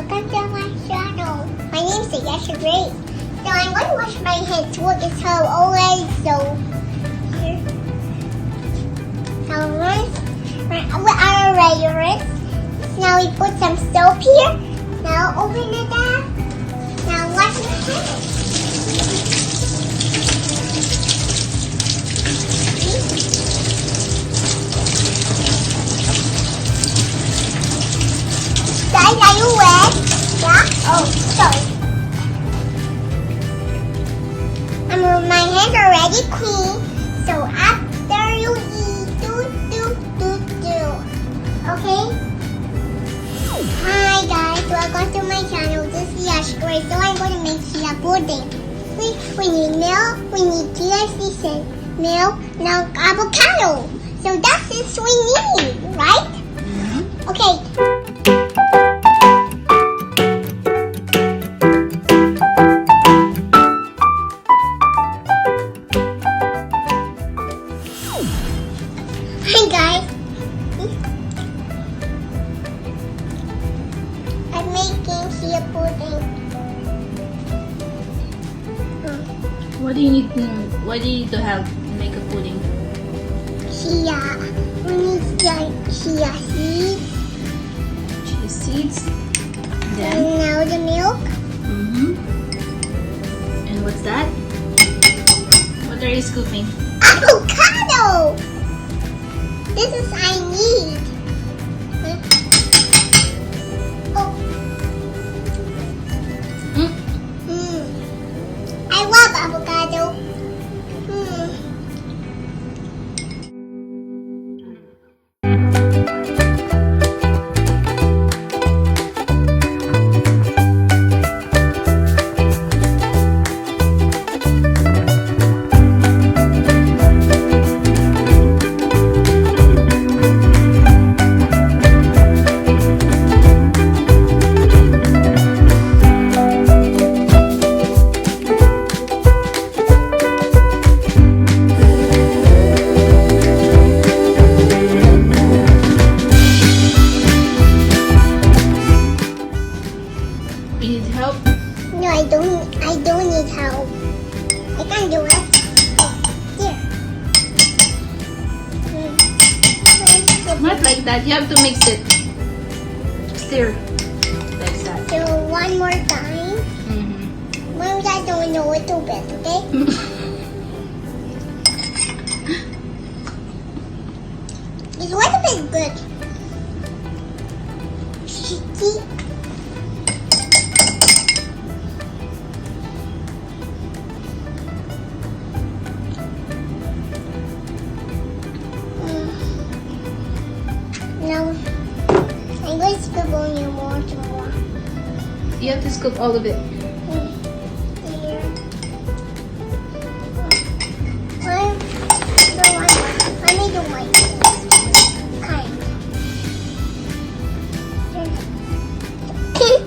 welcome to my channel. My name is Yasha Grace. So I'm going to wash my hands with this whole always. So here. So with our rinse. Now we put some soap here. Now open it up. Now wash your hands. Guys, are you wet? Yeah? Oh, sorry. My hands are already clean. So after you eat, do. Okay? Hi guys, welcome to my channel. This is Yash Grace. So I'm going to make chia pudding. We need milk, we need chia season, milk, now avocado. So that's it we need, right? Mm-hmm. Okay. Hi guys, I'm making chia pudding. What do you need to have to make a pudding? Chia. We need chia seeds. Chia seeds. Then? And now the milk. Mm-hmm. And what's that? What are you scooping? Avocado! This is I need. Oh. I love avocado. You need help? No, I don't need help. I can do it. Here. Not like that. You have to mix it. Stir. Like that. So one more time. Mm-hmm. Well, I don't know a little bit, okay? It's a little bit good. Sticky. Now, I'm going to scoop only more. You have to scoop all of it. Here. Let me do my kind. Here.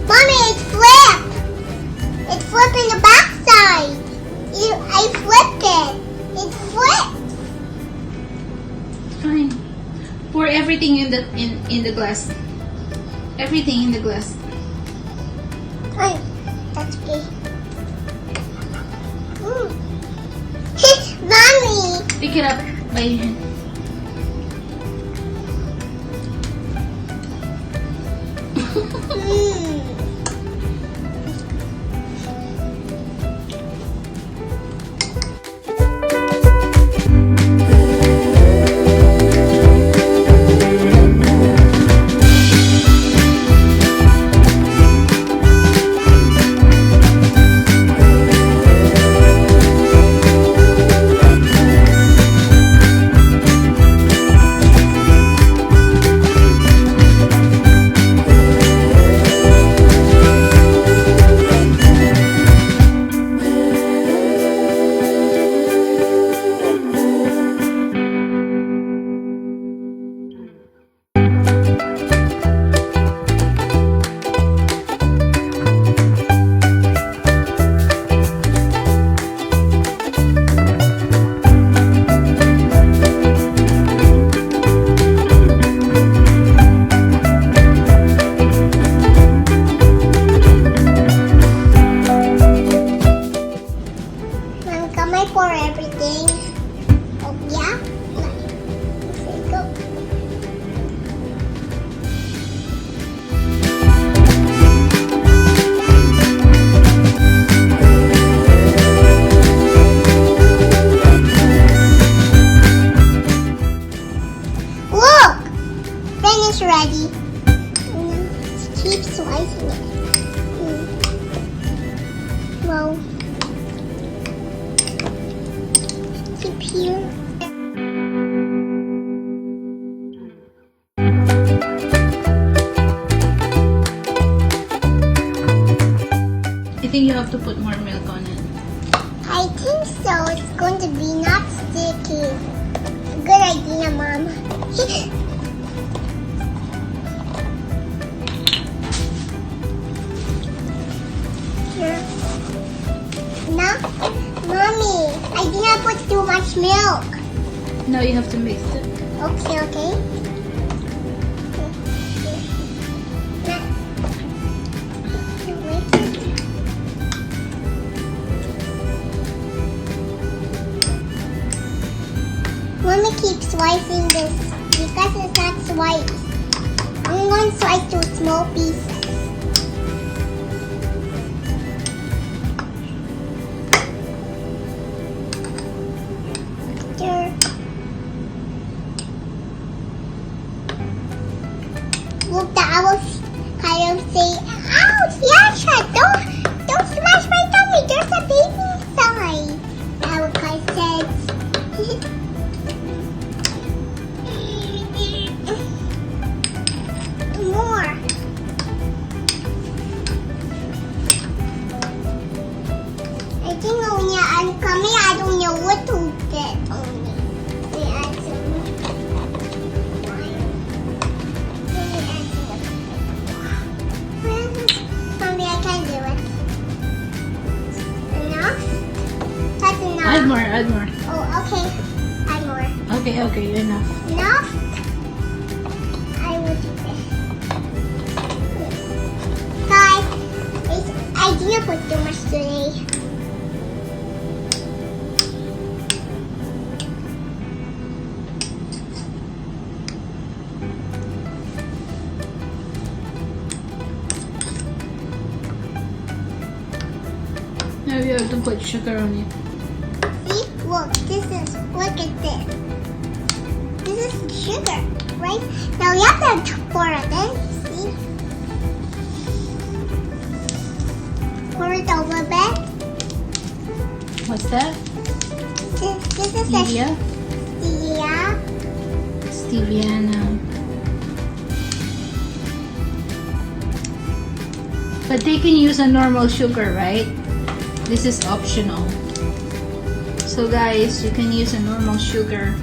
Mommy, it's flip! It's flipping the backside. I flipped it. It flipped. Fine. Pour everything in the glass. Everything in the glass. Fine. That's okay. Mommy! Pick it up by your hand. ready. Keep slicing it. Well, keep here. I think you have to put more milk on it. I think so. It's going to be not sticky. Good idea, Mom. Here. No, Mommy, I did not put too much milk. Now you have to mix it. Okay. Mommy keeps slicing this because it's not sliced. I'm going to slice to small pieces. There. Look, the avocado say, ouch, Yasha, don't smash my tummy. There's a baby inside. The avocado says. More. I think when I'm coming, I don't know what to get only. Let me add some more. Let me add some more. Mommy, I can do it. Enough? That's enough. Add more. Oh, okay. Add more. Okay, enough. Enough? I will do this. Guys, I didn't put too much today. Now you have to put sugar on it. See? Look at this. This is sugar, right? Now you have to pour it in, see? Pour it over a bit. What's that? This is Stevia? Stevia. Steviana. But they can use a normal sugar, right? This is optional. So guys, you can use a normal sugar.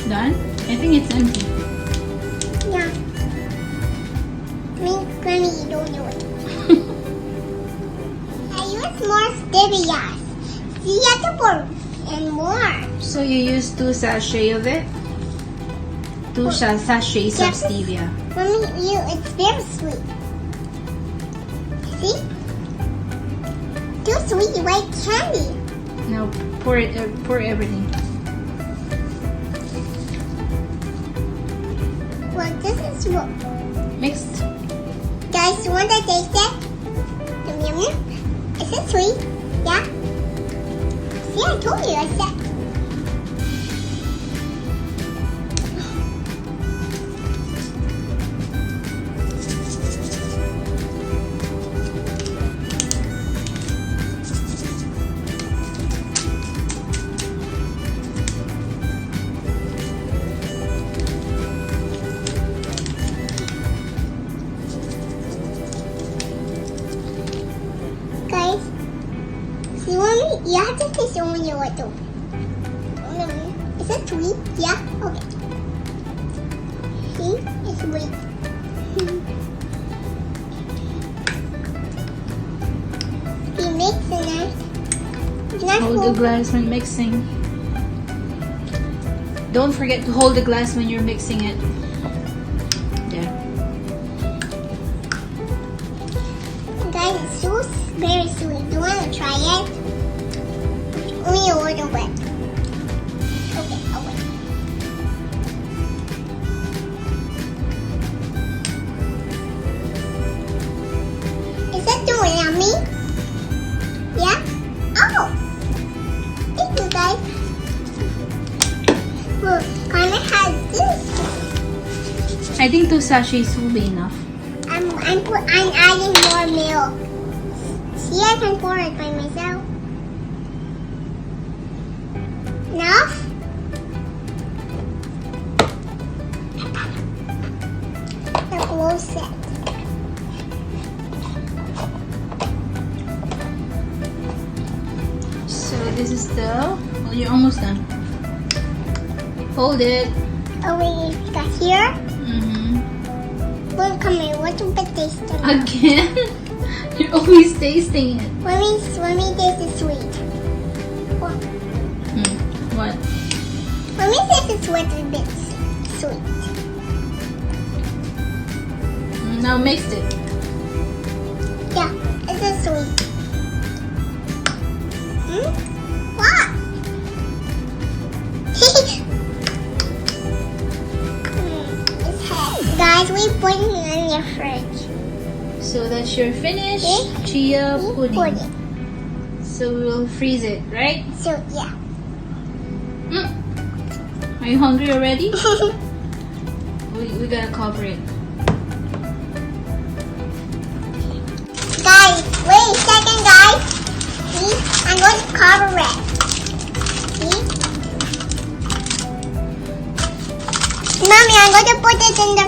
Done? I think it's empty. Yeah. Granny, you don't know it. I use more stevia. See, you have to pour in more. So you use 2 sachets of it? 2 sachets of stevia. Mommy, it's very sweet. See? Too sweet, white candy. Now pour it. Pour everything. Well, this is what. Mixed. Guys, you want to taste it? Yum, yum, yum. Is it sweet? Yeah? See, I told you I said. Guys, see, you have to taste it when you want to. Is it sweet? Yeah? Okay. See? It's sweet. You mix it. Hold the glass when mixing. Don't forget to hold the glass when you're mixing it. There. Guys, it's so very sweet. Do you want to try it? Only a little bit. Okay, I'll wait. Is that too yummy? Yeah? Oh! Thank you, guys. Look, Carmen has this. I think 2 sachets will be enough. I'm adding more milk. See, I can pour it by myself. Enough? The glue set. So this is the... Oh, you're almost done. Hold it. Oh wait, got here? Mm-hmm. Look, come here, what's a bit tasty? Again? You're always tasting it. Let me taste the sweet. What? What? Let me taste the sweet a bit sweet. Now mix it. Yeah, it's a sweet. What? It's hot. Guys, we put it in the fridge. So that's your finished chia pudding. So we'll freeze it, right? So yeah. Are you hungry already? we gotta cover it. Guys, wait a second, guys. See, I'm going to cover it. See? Mommy, I'm going to put it in the